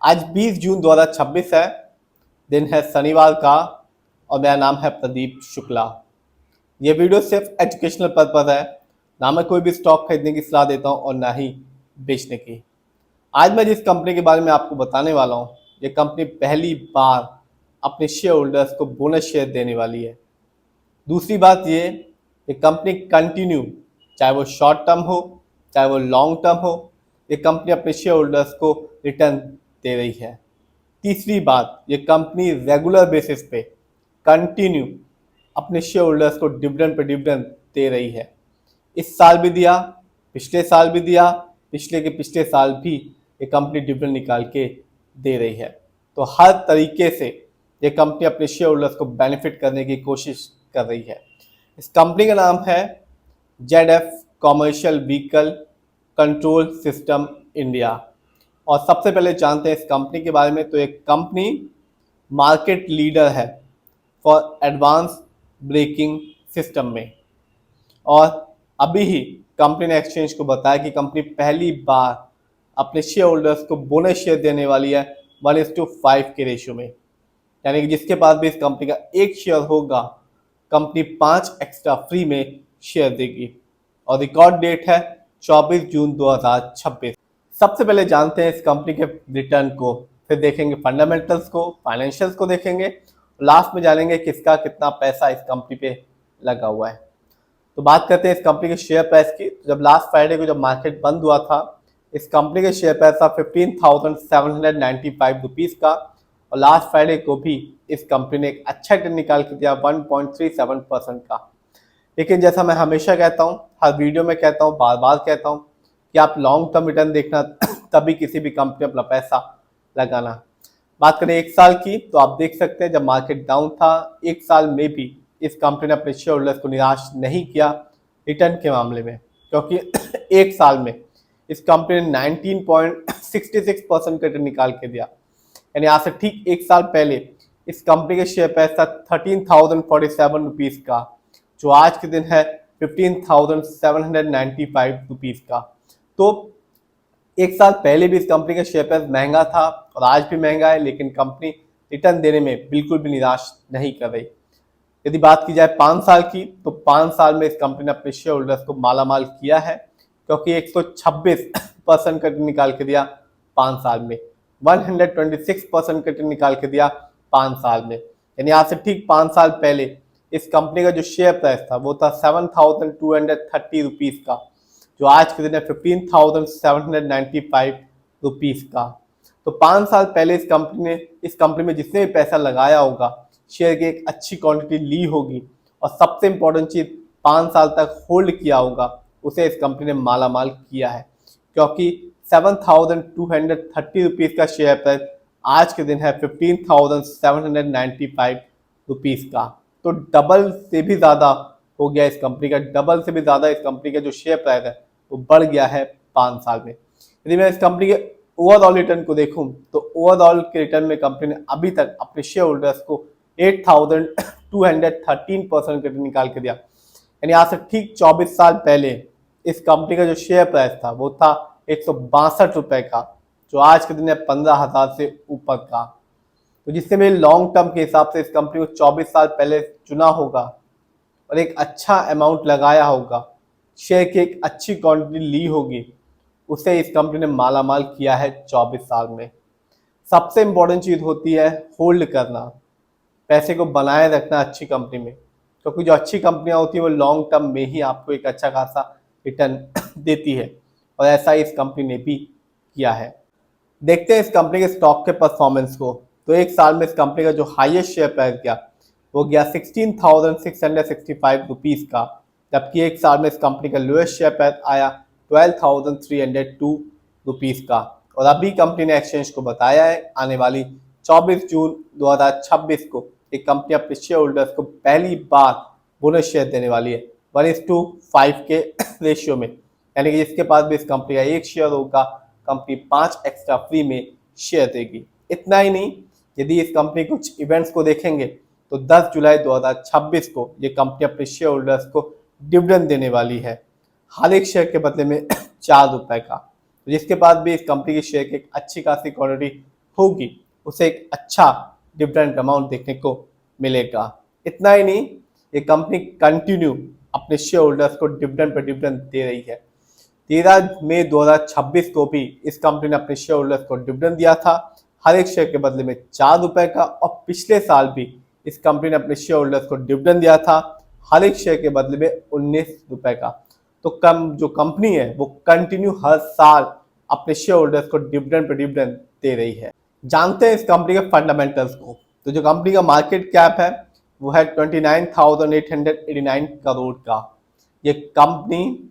आज 20 जून 2026 है, दिन है शनिवार का और मेरा नाम है प्रदीप शुक्ला। ये वीडियो सिर्फ एजुकेशनल पर्पज है, ना मैं कोई भी स्टॉक खरीदने की सलाह देता हूँ और ना ही बेचने की। आज मैं जिस कंपनी के बारे में आपको बताने वाला हूँ, ये कंपनी पहली बार अपने शेयर होल्डर्स को बोनस शेयर देने वाली है। दूसरी बात ये कंपनी कंटिन्यू, चाहे वो शॉर्ट टर्म हो चाहे वो लॉन्ग टर्म हो, ये कंपनी अपने शेयर होल्डर्स को रिटर्न दे रही है। तीसरी बात, ये कंपनी रेगुलर बेसिस पे कंटिन्यू अपने शेयर होल्डर्स को डिविडेंड पे डिविडेंड दे रही है। इस साल भी दिया, पिछले साल भी दिया, पिछले के पिछले साल भी ये कंपनी डिविडेंड निकाल के दे रही है। तो हर तरीके से ये कंपनी अपने शेयर होल्डर्स को बेनिफिट करने की कोशिश कर रही है। इस कंपनी का नाम है ZF commercial vehicle control system India. और सबसे पहले जानते हैं इस कंपनी के बारे में। तो एक कंपनी मार्केट लीडर है फॉर एडवांस ब्रेकिंग सिस्टम में, और अभी ही कंपनी ने एक्सचेंज को बताया कि कंपनी पहली बार अपने शेयर होल्डर्स को बोनस शेयर देने वाली है 1:5 के रेशियो में। यानी कि जिसके पास भी इस कंपनी का एक शेयर होगा, कंपनी 5 एक्स्ट्रा फ्री में शेयर देगी। और रिकॉर्ड डेट है 24 जून 2026। सबसे पहले जानते हैं इस कंपनी के रिटर्न को, फिर देखेंगे फंडामेंटल्स को, फाइनेंशियल्स को देखेंगे, लास्ट में जानेंगे किसका कितना पैसा इस कंपनी पे लगा हुआ है। तो बात करते हैं इस कंपनी के शेयर प्राइस की। तो जब लास्ट फ्राइडे को जब मार्केट बंद हुआ था, इस कंपनी के शेयर प्राइस था 15,795 रुपीज़ का, और लास्ट फ्राइडे को भी इस कंपनी ने एक अच्छा रिटर्न निकाल के दिया 1.37% का। लेकिन जैसा मैं हमेशा कहता हूँ, हर वीडियो में कहता हूँ, बार बार कहता हूँ कि आप लॉन्ग टर्म रिटर्न देखना तभी किसी भी कंपनी अपना पैसा लगाना। बात करें एक साल की, तो आप देख सकते हैं जब मार्केट डाउन था, एक साल में भी इस कंपनी ने अपने शेयर होल्डर्स को निराश नहीं किया रिटर्न के मामले में, क्योंकि एक साल में इस कंपनी ने 19.66% का रिटर्न निकाल के दिया। यानी आज से ठीक एक साल पहले इस कंपनी के शेयर प्राइस था 13,047 रुपीज़ का, जो आज के दिन है 15,795 रुपीज़ का। तो एक साल पहले भी इस कंपनी का शेयर प्राइस महंगा था और आज भी महंगा है, लेकिन कंपनी रिटर्न देने में बिल्कुल भी निराश नहीं कर रही। यदि बात की जाए 5 साल की, तो 5 साल में इस कंपनी ने अपने शेयर होल्डर्स को मालामाल किया है, क्योंकि 126% का रिटर्न निकाल के दिया 5 साल में, 126% का रिटर्न निकाल के दिया 5 साल में। यानी आज से ठीक 5 साल पहले इस कंपनी का जो शेयर प्राइस था वो था 7,230 रुपीज़ का, जो आज के दिन है 15,795 रुपीज़ का। तो 5 साल पहले इस कंपनी में जिसने भी पैसा लगाया होगा, शेयर की एक अच्छी क्वांटिटी ली होगी, और सबसे इंपॉर्टेंट चीज़ 5 साल तक होल्ड किया होगा, उसे इस कंपनी ने मालामाल किया है। क्योंकि 7,230 रुपीज़ का शेयर प्राइस आज के दिन है 15,795 रुपीज़ का। तो डबल से भी ज़्यादा हो गया इस कंपनी का, डबल से भी ज़्यादा इस कंपनी का जो शेयर प्राइस है वो बढ़ गया है 5 साल में। यदि मैं इस कंपनी के ओवरऑल रिटर्न को देखूं, तो ओवरऑल के रिटर्न में कंपनी ने अभी तक अपने शेयर होल्डर्स को 8,213% का रिटर्न निकाल के दिया। यानी आज से ठीक 24 साल पहले इस कंपनी का जो शेयर प्राइस था वो था 162 रुपए का, जो आज के दिन है 15,000 से ऊपर का। तो जिससे मेरे लॉन्ग टर्म के हिसाब से इस कंपनी को 24 साल पहले चुना होगा और एक अच्छा अमाउंट लगाया होगा, शेयर की एक अच्छी क्वांटिटी ली होगी, उसे इस कंपनी ने मालामाल किया है 24 साल में। सबसे इंपॉर्टेंट चीज़ होती है होल्ड करना, पैसे को बनाए रखना अच्छी कंपनी में, क्योंकि जो अच्छी कंपनियां होती हैं वो लॉन्ग टर्म में ही आपको एक अच्छा खासा रिटर्न देती है, और ऐसा इस कंपनी ने भी किया है। देखते हैं इस कंपनी के स्टॉक के परफॉर्मेंस को। तो एक साल में इस कंपनी का जो हाईएस्ट शेयर प्राइस गया वो गया 16,665 रुपीज़ का, जबकि एक साल में इस कंपनी का लोएस्ट शेयर प्राइस आया 12,302 रुपीज़ का। और अभी कंपनी ने एक्सचेंज को बताया है आने वाली 24 जून 2026 को एक कंपनी अपने शेयर होल्डर्स को पहली बार बोनस शेयर देने वाली है 1:5 के रेशियो में। यानी कि जिसके पास भी इस कंपनी का एक शेयर होगा, कंपनी 5 एक्स्ट्रा फ्री में शेयर देगी। इतना ही नहीं, यदि इस कंपनी कुछ इवेंट्स को देखेंगे तो 10 जुलाई 2026 को ये कंपनी अपने शेयर होल्डर्स को डिविडेंड देने वाली है, हर एक शेयर के बदले में 4 रुपए का। तो जिसके पास भी इस कंपनी के शेयर की एक अच्छी खासी क्वांटिटी होगी उसे एक अच्छा डिविडेंड अमाउंट देखने को मिलेगा। इतना ही नहीं, ये कंपनी कंटिन्यू अपने शेयर होल्डर्स को डिविडेंड पर डिविडेंड दे रही है। 13 मई 2026 को भी इस कंपनी ने अपने शेयर होल्डर्स को डिविडेंड दिया था, हर एक शेयर के बदले में 4 रुपए का। और पिछले साल भी इस कंपनी ने अपने शेयर होल्डर्स को डिविडेंड दिया था, हर एक शेयर के बदले में 19 रुपए का। तो जो कंपनी है वो कंटिन्यू हर साल अपने शेयर होल्डर्स को डिविडेंड पर डिविडेंड दे रही है। जानते हैं इस कंपनी के फंडामेंटल्स को। तो जो कंपनी का मार्केट कैप है वो है 29,889 करोड़ का। ये कंपनी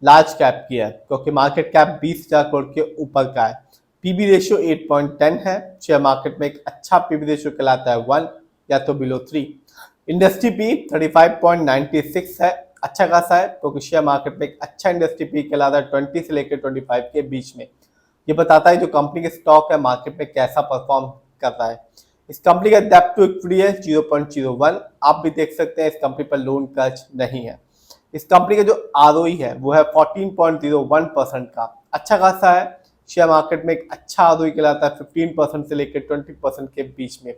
लार्ज कैप की है क्योंकि मार्केट कैप 20,000 करोड़ के ऊपर का है। पीबी रेशियो 8.10 है। शेयर मार्केट में एक अच्छा पीबी रेशियो कहलाता है 1 या तो बिलो 3। इंडस्ट्री पी 35.96 है, अच्छा खासा है क्योंकि शेयर मार्केट में एक अच्छा इंडस्ट्री पी कहलाता है 20 से लेकर 25 के बीच में। ये बताता है जो कंपनी के स्टॉक है मार्केट में कैसा परफॉर्म कर रहा है। इस कंपनी का डेब्ट टू इक्विटी है 0.01। आप भी देख सकते हैं इस कंपनी पर लोन कर्ज नहीं है। इस कंपनी का जो आरओई है वो है 14.01% का, अच्छा खासा है। शेयर मार्केट में एक अच्छा आरओई कहलाता है 15% से लेकर 20% के बीच में।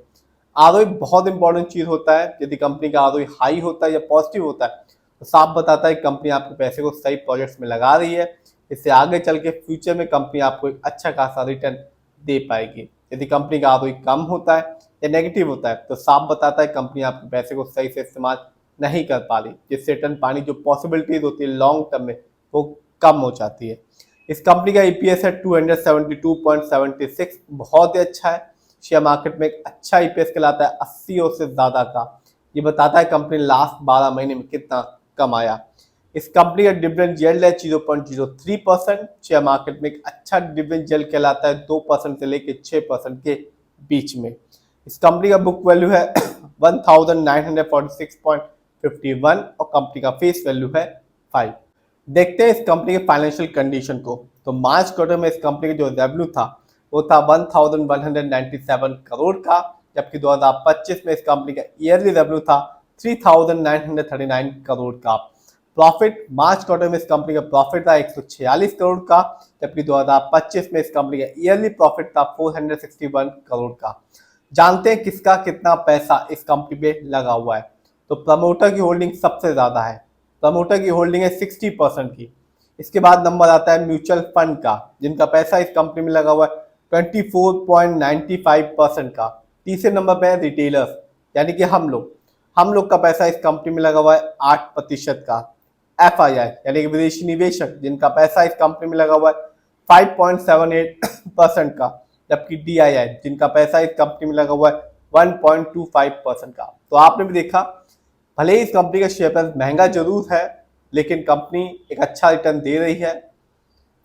आरओई बहुत इंपॉर्टेंट चीज होता है। यदि कंपनी का आरओई हाई होता है या पॉजिटिव होता है तो साफ बताता है कंपनी आपके पैसे को सही प्रोजेक्ट्स में लगा रही है। इससे आगे चल के फ्यूचर में कंपनी आपको एक अच्छा खासा रिटर्न दे पाएगी। यदि कंपनी का आरओई कम होता है या नेगेटिव होता है तो साफ बताता है कंपनी आपके पैसे को सही से इस्तेमाल नहीं कर पा रही, जिससे रिटर्न पाने जो पॉसिबिलिटीज होती है लॉन्ग टर्म में वो कम हो जाती है। इस कंपनी का ईपीएस है 272.76, बहुत ही अच्छा है। शेयर मार्केट में एक अच्छा ईपीएस कहलाता है 80 और से ज्यादा का। ये बताता है कंपनी लास्ट 12 महीने में कितना कमाया। इस कंपनी का डिविडेंड यील्ड है 0.03%। शेयर मार्केट में एक अच्छा डिविडेंड यील्ड कहलाता है 2% से लेकर 6% के बीच में। इस कंपनी का बुक वैल्यू है 1946.51 और कंपनी का फेस वैल्यू है 5। देखते हैं इस कंपनी के फाइनेंशियल कंडीशन को। तो मार्च क्वार्टर में इस कंपनी का जो रेवेन्यू था वो था 1197 करोड़ का, जबकि 2025 में इस कंपनी का ईयरली रेवेन्यू था 3939 करोड़ का। प्रॉफिट मार्च क्वार्टर में इस कंपनी का प्रॉफिट था 146 करोड़ का, जबकि 2025 में इस कंपनी का ईयरली प्रॉफिट था 461 करोड़ का। जानते हैं किसका कितना पैसा इस कंपनी पे लगा हुआ है। तो प्रमोटर की होल्डिंग सबसे ज्यादा है, प्रमोटर की होल्डिंग है 60% की। इसके बाद नंबर आता है म्यूचुअल फंड का, जिनका पैसा इस कंपनी में लगा हुआ है 24.95% का। तीसरे नंबर पे है रिटेलर्स यानी कि हम लोग का पैसा इस कंपनी में लगा हुआ है 8% का। एफआईआई यानी कि विदेशी निवेशक, जिनका पैसा इस कंपनी में लगा हुआ है 5.78% का, जबकि डीआईआई जिनका पैसा इस कंपनी में लगा हुआ है 1.25% का। तो आपने भी देखा, भले ही इस कंपनी का शेयर प्राइस महंगा जरूर है लेकिन कंपनी एक अच्छा रिटर्न दे रही है।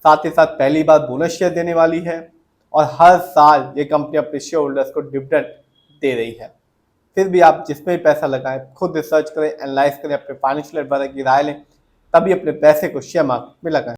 साथ ही साथ पहली बार बोनस शेयर देने वाली है और हर साल ये कंपनी अपने शेयर होल्डर्स को डिविडेंड दे रही है। फिर भी आप जिसमें भी पैसा लगाएं खुद रिसर्च करें, एनालाइज करें, अपने फाइनेंशियल एडवाइजर की राय लें, तभी अपने पैसे को शेयर मार्केट में लगाएं।